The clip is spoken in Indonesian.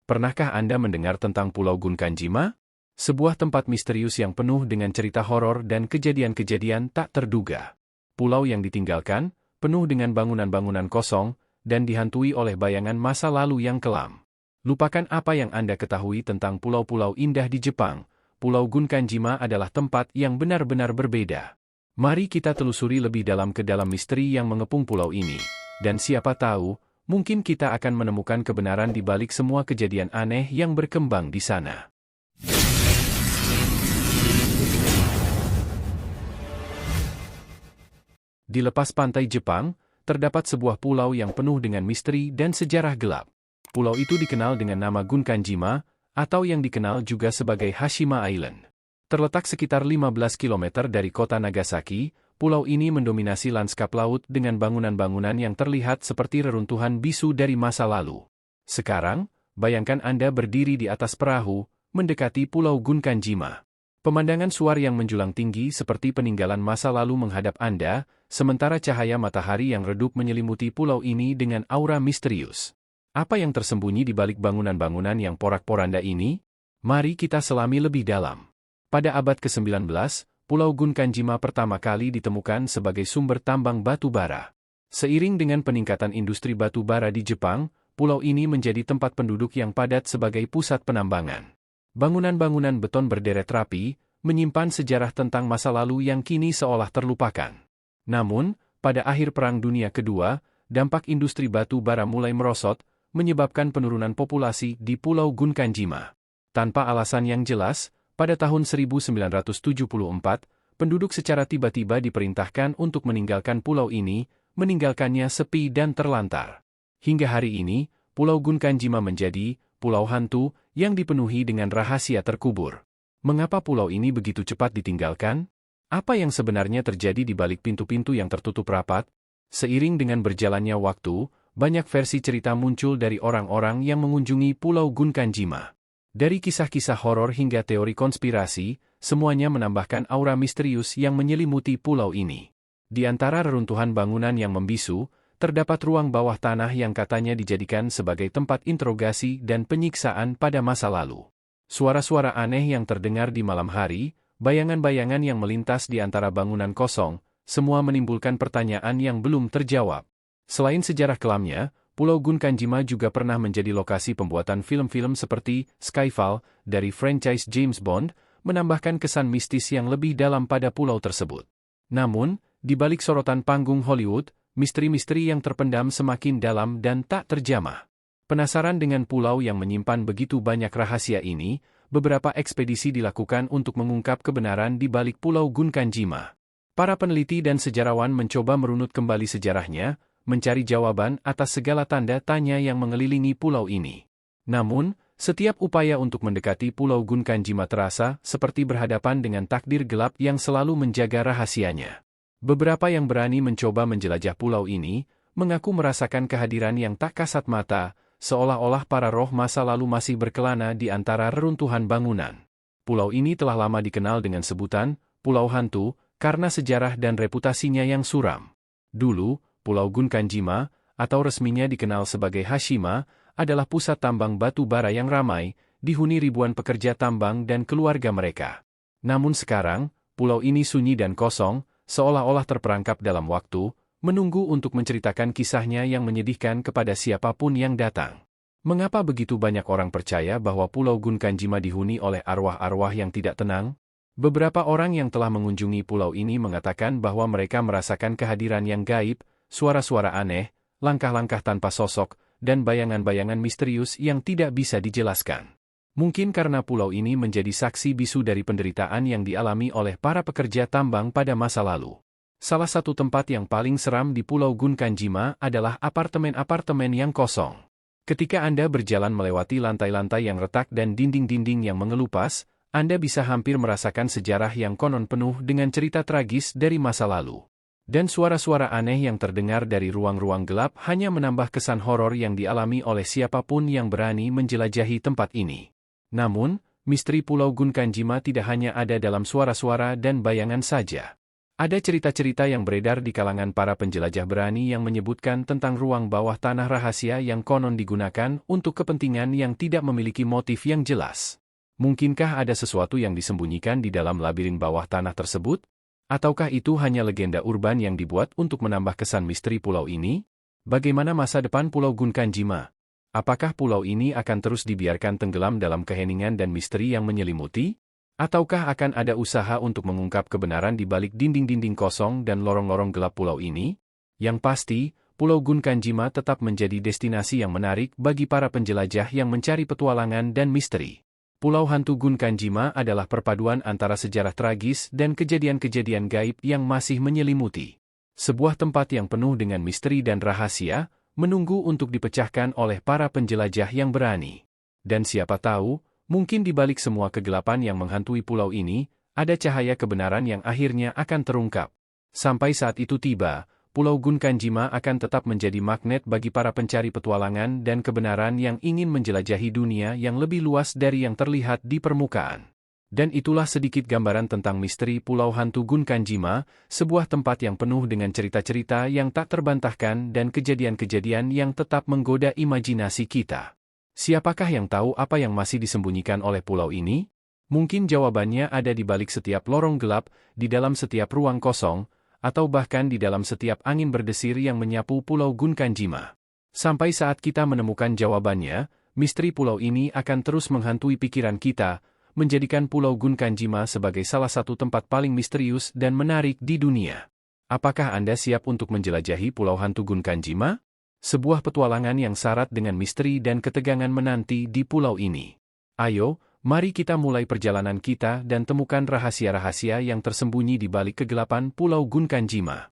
Pernahkah Anda mendengar tentang Pulau Gunkanjima? Sebuah tempat misterius yang penuh dengan cerita horor dan kejadian-kejadian tak terduga. Pulau yang ditinggalkan, penuh dengan bangunan-bangunan kosong, dan dihantui oleh bayangan masa lalu yang kelam. Lupakan apa yang Anda ketahui tentang pulau-pulau indah di Jepang. Pulau Gunkanjima adalah tempat yang benar-benar berbeda. Mari kita telusuri lebih dalam ke dalam misteri yang mengepung pulau ini. Dan siapa tahu, mungkin kita akan menemukan kebenaran di balik semua kejadian aneh yang berkembang di sana. Di lepas pantai Jepang, terdapat sebuah pulau yang penuh dengan misteri dan sejarah gelap. Pulau itu dikenal dengan nama Gunkanjima, atau yang dikenal juga sebagai Hashima Island. Terletak sekitar 15 km dari kota Nagasaki, pulau ini mendominasi lanskap laut dengan bangunan-bangunan yang terlihat seperti reruntuhan bisu dari masa lalu. Sekarang, bayangkan Anda berdiri di atas perahu, mendekati Pulau Gunkanjima. Pemandangan suar yang menjulang tinggi seperti peninggalan masa lalu menghadap Anda, sementara cahaya matahari yang redup menyelimuti pulau ini dengan aura misterius. Apa yang tersembunyi di balik bangunan-bangunan yang porak-poranda ini? Mari kita selami lebih dalam. Pada abad ke-19, Pulau Gunkanjima pertama kali ditemukan sebagai sumber tambang batu bara. Seiring dengan peningkatan industri batu bara di Jepang, pulau ini menjadi tempat penduduk yang padat sebagai pusat penambangan. Bangunan-bangunan beton berderet rapi, menyimpan sejarah tentang masa lalu yang kini seolah terlupakan. Namun, pada akhir Perang Dunia Kedua, dampak industri batu bara mulai merosot, menyebabkan penurunan populasi di Pulau Gunkanjima. Tanpa alasan yang jelas, pada tahun 1974, penduduk secara tiba-tiba diperintahkan untuk meninggalkan pulau ini, meninggalkannya sepi dan terlantar. Hingga hari ini, Pulau Gunkanjima menjadi pulau hantu yang dipenuhi dengan rahasia terkubur. Mengapa pulau ini begitu cepat ditinggalkan? Apa yang sebenarnya terjadi di balik pintu-pintu yang tertutup rapat? Seiring dengan berjalannya waktu, banyak versi cerita muncul dari orang-orang yang mengunjungi Pulau Gunkanjima. Dari kisah-kisah horor hingga teori konspirasi, semuanya menambahkan aura misterius yang menyelimuti pulau ini. Di antara reruntuhan bangunan yang membisu, terdapat ruang bawah tanah yang katanya dijadikan sebagai tempat interogasi dan penyiksaan pada masa lalu. Suara-suara aneh yang terdengar di malam hari, bayangan-bayangan yang melintas di antara bangunan kosong, semua menimbulkan pertanyaan yang belum terjawab. Selain sejarah kelamnya, Pulau Gunkanjima juga pernah menjadi lokasi pembuatan film-film seperti Skyfall dari franchise James Bond, menambahkan kesan mistis yang lebih dalam pada pulau tersebut. Namun, di balik sorotan panggung Hollywood, misteri-misteri yang terpendam semakin dalam dan tak terjamah. Penasaran dengan pulau yang menyimpan begitu banyak rahasia ini, beberapa ekspedisi dilakukan untuk mengungkap kebenaran di balik Pulau Gunkanjima. Para peneliti dan sejarawan mencoba merunut kembali sejarahnya, mencari jawaban atas segala tanda tanya yang mengelilingi pulau ini. Namun, setiap upaya untuk mendekati Pulau Gunkanjima terasa seperti berhadapan dengan takdir gelap yang selalu menjaga rahasianya. Beberapa yang berani mencoba menjelajah pulau ini, mengaku merasakan kehadiran yang tak kasat mata, seolah-olah para roh masa lalu masih berkelana di antara reruntuhan bangunan. Pulau ini telah lama dikenal dengan sebutan Pulau Hantu, karena sejarah dan reputasinya yang suram. Dulu, Pulau Gunkanjima, atau resminya dikenal sebagai Hashima, adalah pusat tambang batu bara yang ramai, dihuni ribuan pekerja tambang dan keluarga mereka. Namun sekarang, pulau ini sunyi dan kosong, seolah-olah terperangkap dalam waktu, menunggu untuk menceritakan kisahnya yang menyedihkan kepada siapapun yang datang. Mengapa begitu banyak orang percaya bahwa Pulau Gunkanjima dihuni oleh arwah-arwah yang tidak tenang? Beberapa orang yang telah mengunjungi pulau ini mengatakan bahwa mereka merasakan kehadiran yang gaib, suara-suara aneh, langkah-langkah tanpa sosok, dan bayangan-bayangan misterius yang tidak bisa dijelaskan. Mungkin karena pulau ini menjadi saksi bisu dari penderitaan yang dialami oleh para pekerja tambang pada masa lalu. Salah satu tempat yang paling seram di Pulau Gunkanjima adalah apartemen-apartemen yang kosong. Ketika Anda berjalan melewati lantai-lantai yang retak dan dinding-dinding yang mengelupas, Anda bisa hampir merasakan sejarah yang konon penuh dengan cerita tragis dari masa lalu. Dan suara-suara aneh yang terdengar dari ruang-ruang gelap hanya menambah kesan horor yang dialami oleh siapapun yang berani menjelajahi tempat ini. Namun, misteri Pulau Gunkanjima tidak hanya ada dalam suara-suara dan bayangan saja. Ada cerita-cerita yang beredar di kalangan para penjelajah berani yang menyebutkan tentang ruang bawah tanah rahasia yang konon digunakan untuk kepentingan yang tidak memiliki motif yang jelas. Mungkinkah ada sesuatu yang disembunyikan di dalam labirin bawah tanah tersebut? Ataukah itu hanya legenda urban yang dibuat untuk menambah kesan misteri pulau ini? Bagaimana masa depan Pulau Gunkanjima? Apakah pulau ini akan terus dibiarkan tenggelam dalam keheningan dan misteri yang menyelimuti? Ataukah akan ada usaha untuk mengungkap kebenaran di balik dinding-dinding kosong dan lorong-lorong gelap pulau ini? Yang pasti, Pulau Gunkanjima tetap menjadi destinasi yang menarik bagi para penjelajah yang mencari petualangan dan misteri. Pulau Hantu Gunkanjima adalah perpaduan antara sejarah tragis dan kejadian-kejadian gaib yang masih menyelimuti. Sebuah tempat yang penuh dengan misteri dan rahasia, menunggu untuk dipecahkan oleh para penjelajah yang berani. Dan siapa tahu, mungkin di balik semua kegelapan yang menghantui pulau ini, ada cahaya kebenaran yang akhirnya akan terungkap. Sampai saat itu tiba, Pulau Gunkanjima akan tetap menjadi magnet bagi para pencari petualangan dan kebenaran yang ingin menjelajahi dunia yang lebih luas dari yang terlihat di permukaan. Dan itulah sedikit gambaran tentang misteri Pulau Hantu Gunkanjima, sebuah tempat yang penuh dengan cerita-cerita yang tak terbantahkan dan kejadian-kejadian yang tetap menggoda imajinasi kita. Siapakah yang tahu apa yang masih disembunyikan oleh pulau ini? Mungkin jawabannya ada di balik setiap lorong gelap, di dalam setiap ruang kosong, atau bahkan di dalam setiap angin berdesir yang menyapu Pulau Gunkanjima. Sampai saat kita menemukan jawabannya, misteri pulau ini akan terus menghantui pikiran kita, menjadikan Pulau Gunkanjima sebagai salah satu tempat paling misterius dan menarik di dunia. Apakah Anda siap untuk menjelajahi Pulau Hantu Gunkanjima? Sebuah petualangan yang syarat dengan misteri dan ketegangan menanti di pulau ini. Ayo, mari kita mulai perjalanan kita dan temukan rahasia-rahasia yang tersembunyi di balik kegelapan Pulau Gunkanjima.